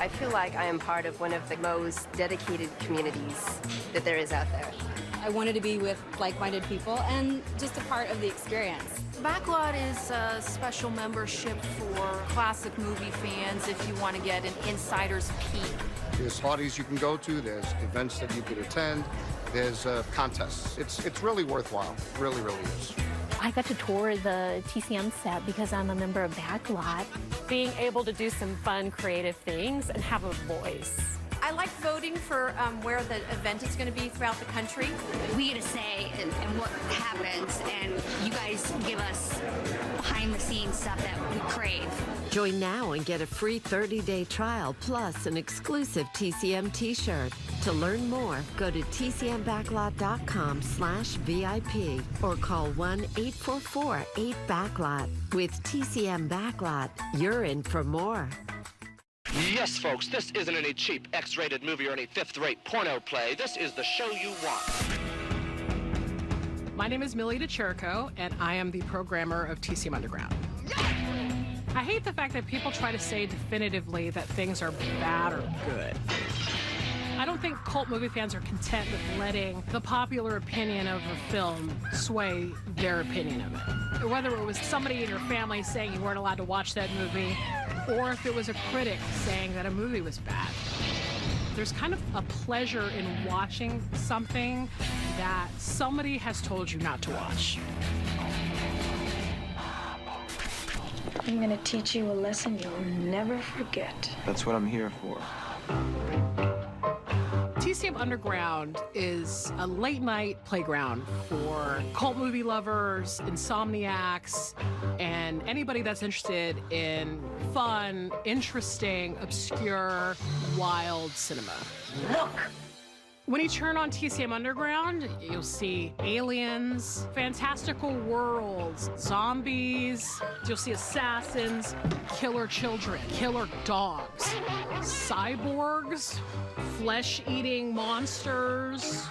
I feel like I am part of one of the most dedicated communities that there is out there. I wanted to be with like-minded people and just a part of the experience. Backlot is a special membership for classic movie fans if you want to get an insider's peek. There's parties you can go to, there's events that you could attend, there's contests. It's really worthwhile, really, really is. I got to tour the TCM set because I'm a member of Backlot. Being able to do some fun, creative things and have a voice. I like voting for where the event is going to be throughout the country. We get a say in what happens, and you guys give us behind-the-scenes stuff that we crave. Join now and get a free 30-day trial plus an exclusive TCM t-shirt. To learn more, go to tcmbacklot.com/VIP or call 1-844-8-BACKLOT. With TCM Backlot, you're in for more. Yes, folks, this isn't any cheap X-rated movie or any fifth-rate porno play. This is the show you want. My name is Millie DeChirico, and I am the programmer of TCM Underground. I hate the fact that people try to say definitively that things are bad or good. I don't think cult movie fans are content with letting the popular opinion of a film sway their opinion of it. Whether it was somebody in your family saying you weren't allowed to watch that movie, or if it was a critic saying that a movie was bad. There's kind of a pleasure in watching something that somebody has told you not to watch. I'm gonna teach you a lesson you'll never forget. That's what I'm here for. TCM Underground is a late-night playground for cult movie lovers, insomniacs, and anybody that's interested in fun, interesting, obscure, wild cinema. Look! When you turn on TCM Underground, you'll see aliens, fantastical worlds, zombies, you'll see assassins, killer children, killer dogs, cyborgs, flesh-eating monsters,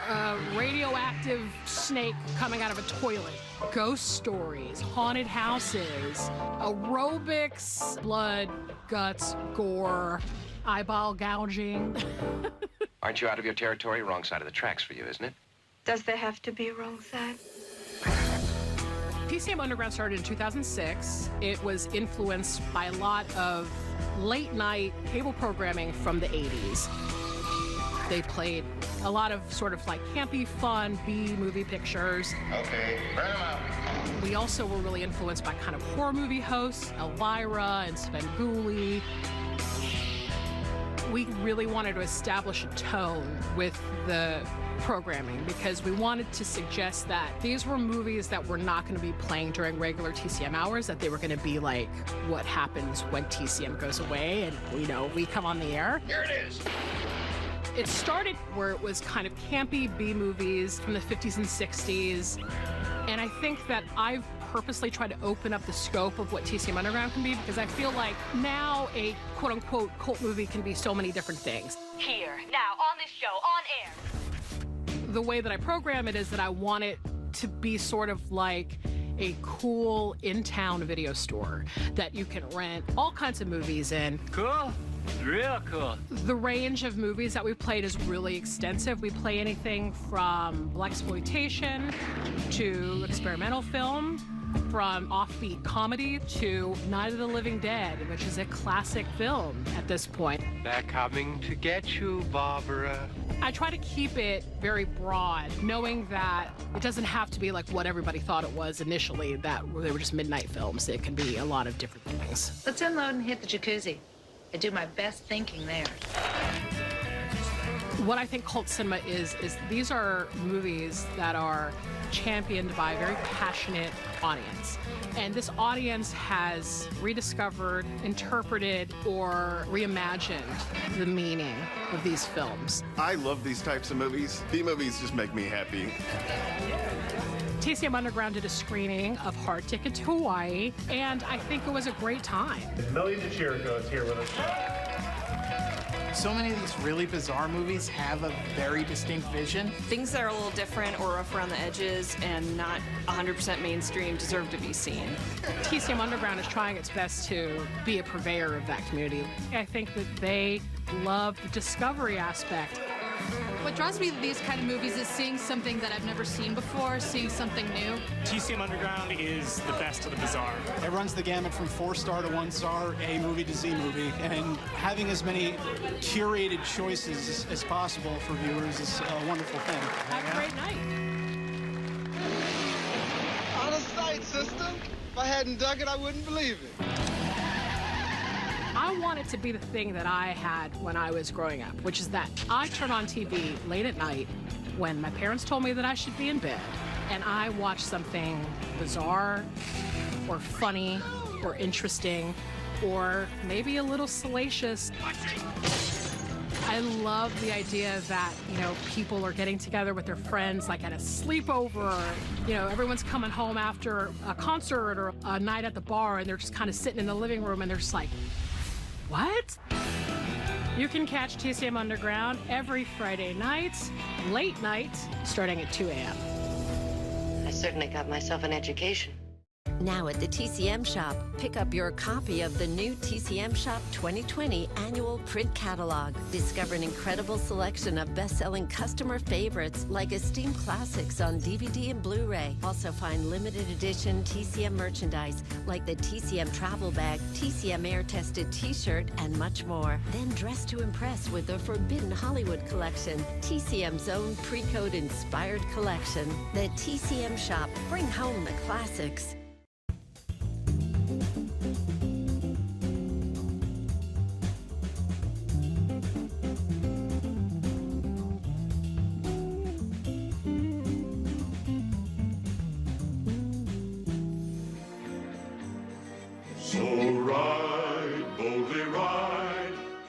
a radioactive snake coming out of a toilet, ghost stories, haunted houses, aerobics, blood, guts, gore, eyeball gouging. Aren't you out of your territory? Wrong side of the tracks for you, isn't it? Does there have to be a wrong side? TCM Underground started in 2006. It was influenced by a lot of late-night cable programming from the 80s. They played a lot of sort of like campy, fun B-movie pictures. Okay, burn them out. We also were really influenced by kind of horror movie hosts, Elvira and Svengoolie. We really wanted to establish a tone with the programming because we wanted to suggest that these were movies that were not going to be playing during regular TCM hours, that they were going to be like what happens when TCM goes away and, you know, we come on the air. Here it is. It started where it was kind of campy B-movies from the 50s and 60s, and I think that I've purposely tried to open up the scope of what TCM Underground can be because I feel like now a quote-unquote cult movie can be so many different things. Here, now, on this show, on air. The way that I program it is that I want it to be sort of like a cool in-town video store that you can rent all kinds of movies in. Cool. Real cool. The range of movies that we played is really extensive. We play anything from blaxploitation to experimental film, from offbeat comedy to Night of the Living Dead, which is a classic film at this point. They're coming to get you, Barbara. I try to keep it very broad, knowing that it doesn't have to be like what everybody thought it was initially, that they were just midnight films. It can be a lot of different things. Let's unload and hit the jacuzzi. I do my best thinking there. What I think cult cinema is these are movies that are championed by a very passionate audience. And this audience has rediscovered, interpreted, or reimagined the meaning of these films. I love these types of movies. B-movies just make me happy. TCM Underground did a screening of Hard Ticket to Hawaii, and I think it was a great time. Millie DeChirico is here with us. So many of these really bizarre movies have a very distinct vision. Things that are a little different or rough around the edges and not 100% mainstream deserve to be seen. TCM Underground is trying its best to be a purveyor of that community. I think that they love the discovery aspect. What draws me to these kind of movies is seeing something that I've never seen before, seeing something new. TCM Underground is the best of the bizarre. It runs the gamut from 4-star to 1-star, A movie to Z movie, and having as many curated choices as possible for viewers is a wonderful thing. Have a great night. Out of sight, sister. If I hadn't dug it, I wouldn't believe it. I want it to be the thing that I had when I was growing up, which is that I turn on TV late at night when my parents told me that I should be in bed, and I watch something bizarre or funny or interesting or maybe a little salacious. I love the idea that, people are getting together with their friends, like at a sleepover, or, everyone's coming home after a concert or a night at the bar, and they're just kind of sitting in the living room, and they're just like, what? You can catch TCM Underground every Friday night, late night, starting at 2 a.m. I certainly got myself an education. Now at the TCM Shop, pick up your copy of the new TCM Shop 2020 annual print catalog. Discover an incredible selection of best-selling customer favorites like esteemed classics on DVD and Blu-ray. Also find limited edition TCM merchandise like the TCM travel bag, TCM air-tested t-shirt, and much more. Then dress to impress with the Forbidden Hollywood collection, TCM's own pre-code inspired collection. The TCM Shop. Bring home the classics.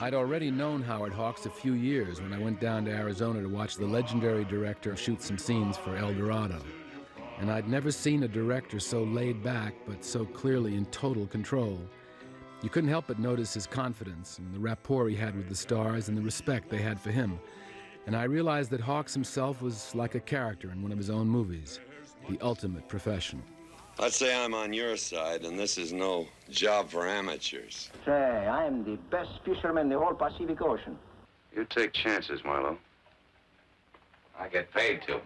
I'd already known Howard Hawks a few years when I went down to Arizona to watch the legendary director shoot some scenes for El Dorado. And I'd never seen a director so laid back, but so clearly in total control. You couldn't help but notice his confidence and the rapport he had with the stars and the respect they had for him. And I realized that Hawks himself was like a character in one of his own movies, the ultimate professional. I'd say I'm on your side, and this is no job for amateurs. Say, I'm the best fisherman in the whole Pacific Ocean. You take chances, Milo. I get paid to.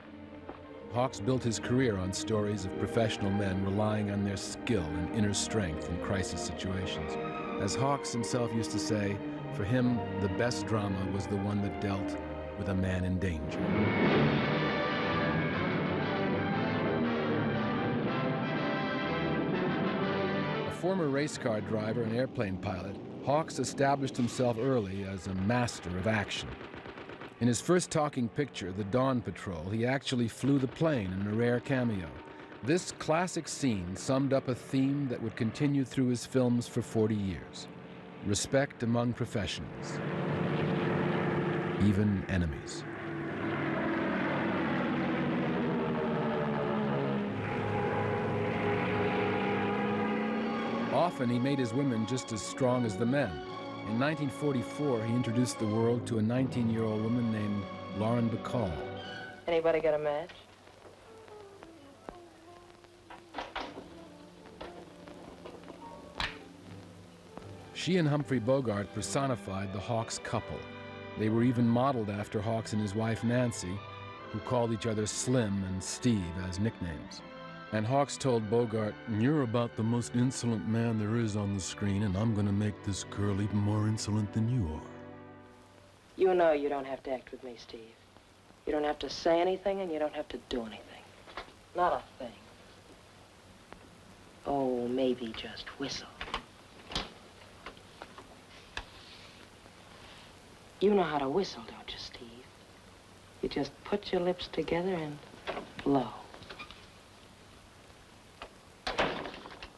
Hawks built his career on stories of professional men relying on their skill and inner strength in crisis situations. As Hawks himself used to say, for him, the best drama was the one that dealt with a man in danger. Former race car driver and airplane pilot, Hawks established himself early as a master of action. In his first talking picture, The Dawn Patrol, he actually flew the plane in a rare cameo. This classic scene summed up a theme that would continue through his films for 40 years. Respect among professionals, even enemies. Often he made his women just as strong as the men. In 1944, he introduced the world to a 19-year-old woman named Lauren Bacall. Anybody got a match? She and Humphrey Bogart personified the Hawks couple. They were even modeled after Hawks and his wife Nancy, who called each other Slim and Steve as nicknames. And Hawks told Bogart, "You're about the most insolent man there is on the screen, and I'm going to make this girl even more insolent than you are." You know you don't have to act with me, Steve. You don't have to say anything, and you don't have to do anything. Not a thing. Oh, maybe just whistle. You know how to whistle, don't you, Steve? You just put your lips together and blow.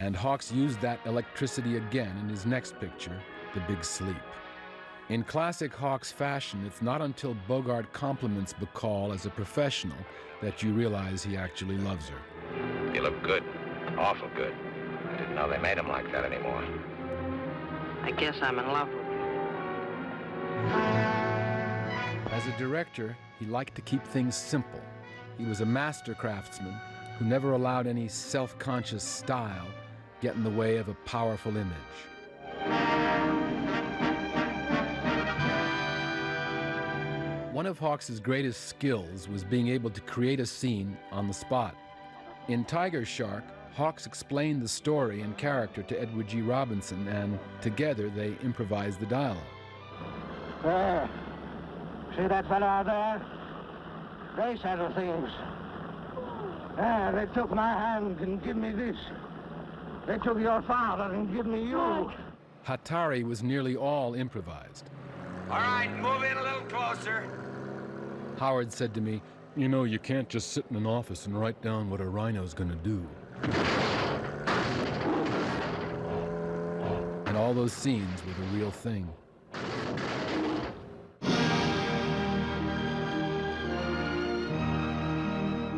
And Hawks used that electricity again in his next picture, The Big Sleep. In classic Hawks fashion, it's not until Bogart compliments Bacall as a professional that you realize he actually loves her. You look good. Awful good. I didn't know they made them like that anymore. I guess I'm in love with you. As a director, he liked to keep things simple. He was a master craftsman who never allowed any self-conscious style get in the way of a powerful image. One of Hawks' greatest skills was being able to create a scene on the spot. In Tiger Shark, Hawks explained the story and character to Edward G. Robinson, and together they improvised the dialogue. There. See that fellow out there? They settle things. They took my hand and give me this. They took your father and give me you. Hatari was nearly all improvised. All right, move in a little closer. Howard said to me, "You know, you can't just sit in an office and write down what a rhino's gonna do." And all those scenes were the real thing.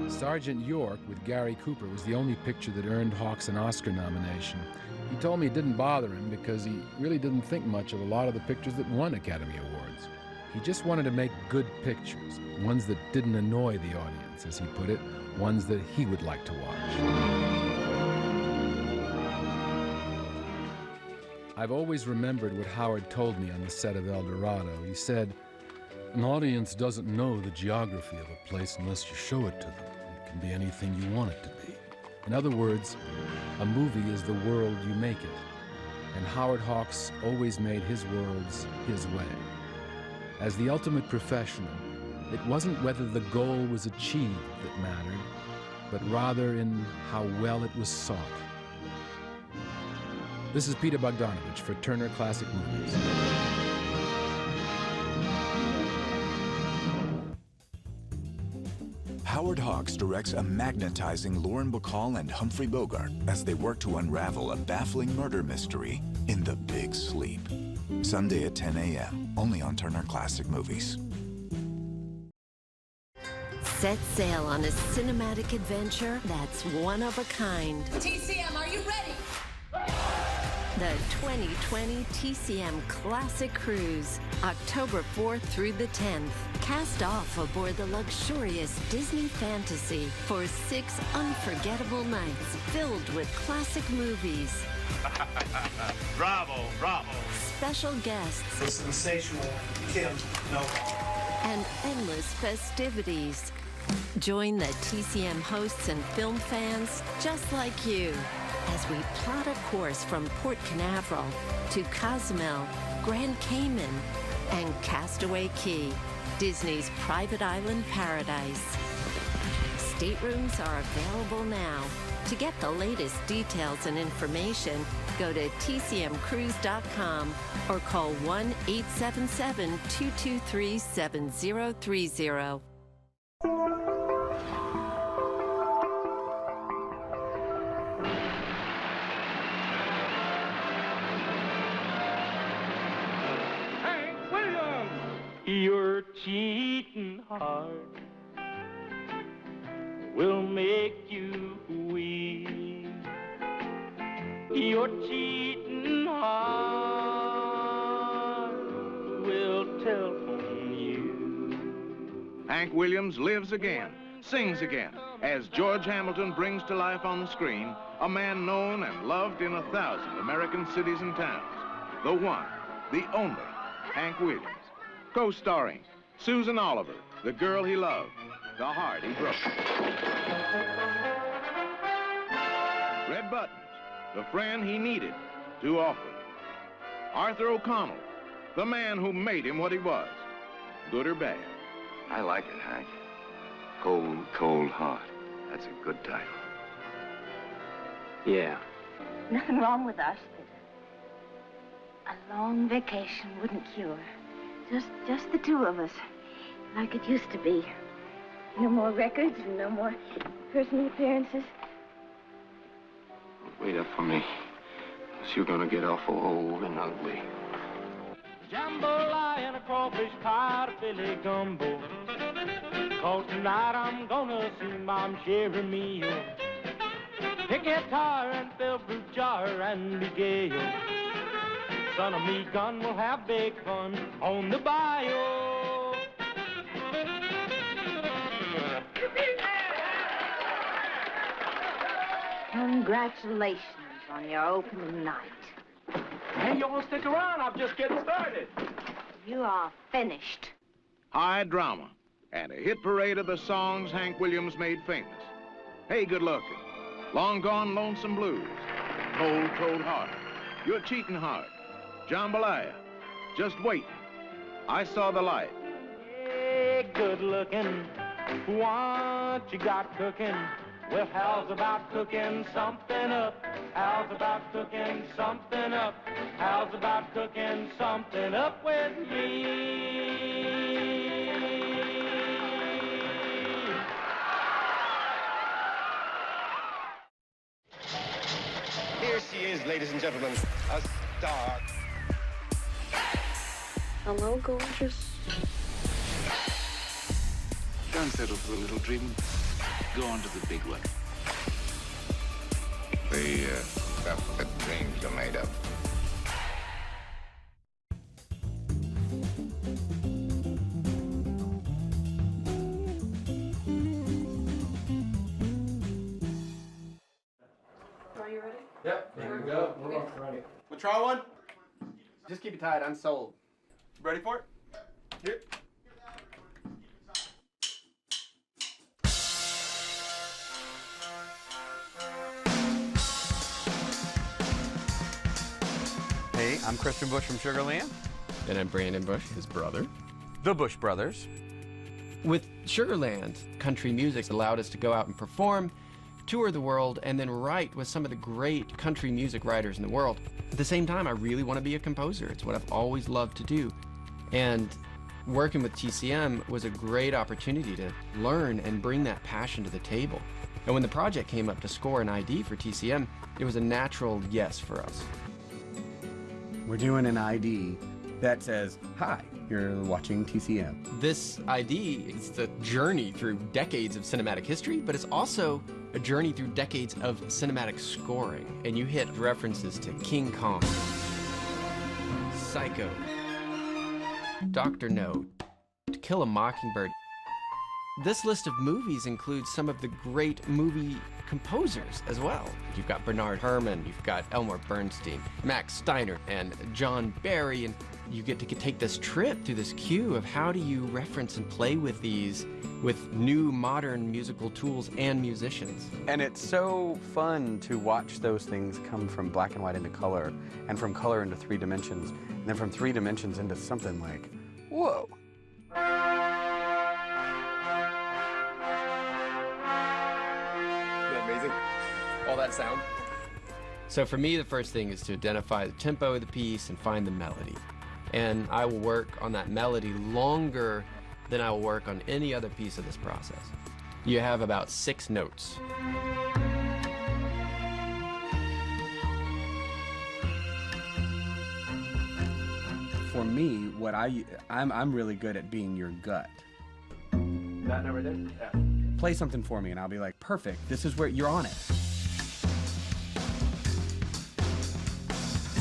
Sergeant York with Gary Cooper was the only picture that earned Hawks an Oscar nomination. He told me it didn't bother him because he really didn't think much of a lot of the pictures that won Academy Awards. He just wanted to make good pictures, ones that didn't annoy the audience, as he put it, ones that he would like to watch. I've always remembered what Howard told me on the set of El Dorado. He said, "An audience doesn't know the geography of a place unless you show it to them. It can be anything you want it to be." In other words, a movie is the world you make it. And Howard Hawks always made his worlds his way. As the ultimate professional, it wasn't whether the goal was achieved that mattered, but rather in how well it was sought. This is Peter Bogdanovich for Turner Classic Movies. Howard Hawks directs a magnetizing Lauren Bacall and Humphrey Bogart as they work to unravel a baffling murder mystery in The Big Sleep. Sunday at 10 a.m., only on Turner Classic Movies. Set sail on a cinematic adventure that's one of a kind. TCM, are you ready? The 2020 TCM Classic Cruise, October 4th through the 10th. Cast off aboard the luxurious Disney Fantasy for 6 unforgettable nights filled with classic movies. Bravo, bravo. Special guests. The sensational Kim And endless festivities. Join the TCM hosts and film fans just like you as we plot a course from Port Canaveral to Cozumel, Grand Cayman, and Castaway Cay, Disney's private island paradise. Staterooms are available now. To get the latest details and information, go to tcmcruise.com or call 1-877-223-7030. Your cheating heart will make you weep. Your cheating heart will tell on you. Hank Williams lives again, sings again, as George Hamilton brings to life on the screen a man known and loved in 1,000 American cities and towns. The one, the only, Hank Williams. Co-starring Susan Oliver, the girl he loved, the heart he broke. Red Buttons, the friend he needed too often. Arthur O'Connell, the man who made him what he was, good or bad. I like it, Hank. Cold, cold heart. That's a good title. Yeah. Nothing wrong with us that a long vacation wouldn't cure. Just the two of us, like it used to be. No more records and no more personal appearances. Wait up for me. Else you're gonna get awful old and ugly. Jambalaya and a crawfish pie, a Philly gumbo. 'Cause tonight I'm gonna see Mom Sherry meal. Pick guitar and fill fruit jar and be gay. Son of me gun will have big fun on the bayou. Congratulations on your opening night. Hey, you won't stick around. I'm just getting started. You are finished. High drama and a hit parade of the songs Hank Williams made famous. Hey, Good Looking, Long Gone Lonesome Blues, Cold Cold Heart, You're Cheating Hard, Jambalaya, Just Waiting, I Saw the Light. Hey, good looking, what you got cooking? Well, how's about cooking something up? How's about cooking something up? How's about cooking something up with me? Here she is, ladies and gentlemen, a star. Hello, gorgeous. Don't settle for the little dream. Go on to the big one. The stuff that dreams are made of. Are you ready? Yep, here we go. We're off ready. We'll try one. Just keep it tight, unsold. Ready for it? Here. Hey, I'm Christian Bush from Sugarland. And I'm Brandon Bush, his brother. The Bush Brothers. With Sugarland, country music allowed us to go out and perform, tour the world, and then write with some of the great country music writers in the world. At the same time, I really want to be a composer. It's what I've always loved to do. And working with TCM was a great opportunity to learn and bring that passion to the table. And when the project came up to score an ID for TCM, it was a natural yes for us. We're doing an ID that says, hi, you're watching TCM. This ID is the journey through decades of cinematic history, but it's also a journey through decades of cinematic scoring. And you hit references to King Kong, Psycho, Dr. No, To Kill a Mockingbird. This list of movies includes some of the great movie composers as well. You've got Bernard Herrmann, you've got Elmer Bernstein, Max Steiner, and John Barry, and you get to take this trip through this queue of how do you reference and play with these with new modern musical tools and musicians. And it's so fun to watch those things come from black and white into color, and from color into 3 dimensions, and then from 3 dimensions into something like, whoa. Amazing. All that sound. So for me, the first thing is to identify the tempo of the piece and find the melody. And I will work on that melody longer than I will work on any other piece of this process. You have about 6 notes. For me, what I'm really good at being your gut. That number there? Yeah. Play something for me and I'll be like, perfect, this is where you're on it.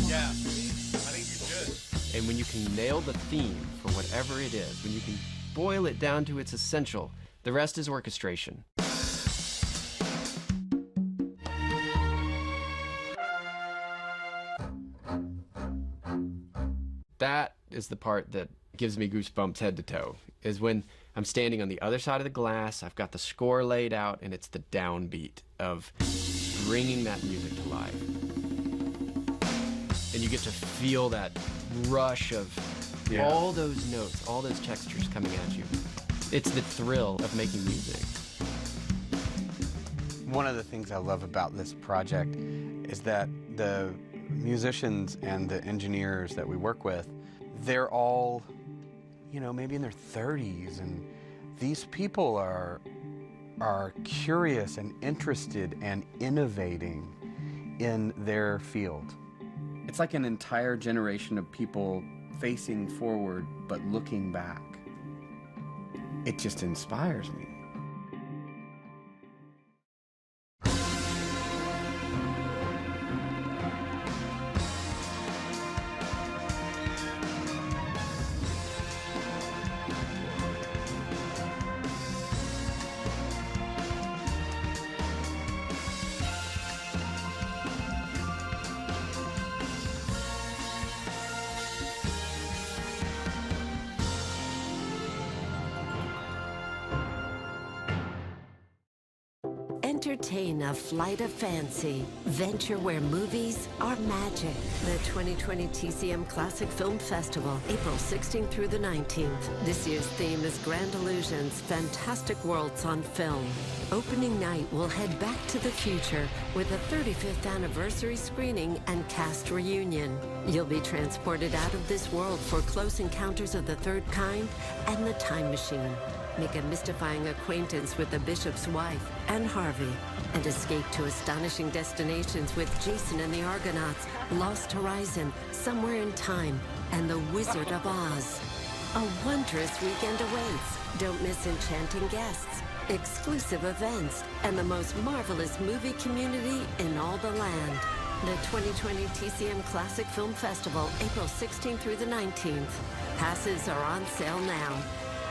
Yeah, I think you should. And when you can nail the theme for whatever it is, when you can boil it down to its essential, the rest is orchestration. That is the part that gives me goosebumps head to toe, is when I'm standing on the other side of the glass, I've got the score laid out, and it's the downbeat of bringing that music to life. And you get to feel that rush of all those notes, all those textures coming at you. It's the thrill of making music. One of the things I love about this project is that the musicians and the engineers that we work with, they're all, you know, maybe in their 30s, and these people are curious and interested and innovating in their field. It's like an entire generation of people facing forward but looking back. It just inspires me. Entertain a flight of fancy. Venture where movies are magic. The 2020 TCM Classic Film Festival, April 16th through the 19th. This year's theme is Grand Illusions, Fantastic Worlds on Film. Opening night, we'll head back to the future with a 35th anniversary screening and cast reunion. You'll be transported out of this world for Close Encounters of the Third Kind and The Time Machine. Make a mystifying acquaintance with the Bishop's wife, and Harvey, and escape to astonishing destinations with Jason and the Argonauts, Lost Horizon, Somewhere in Time, and The Wizard of Oz. A wondrous weekend awaits. Don't miss enchanting guests, exclusive events, and the most marvelous movie community in all the land. The 2020 TCM Classic Film Festival, April 16th through the 19th. Passes are on sale now.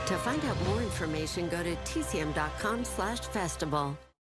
To find out more information, go to tcm.com/festival.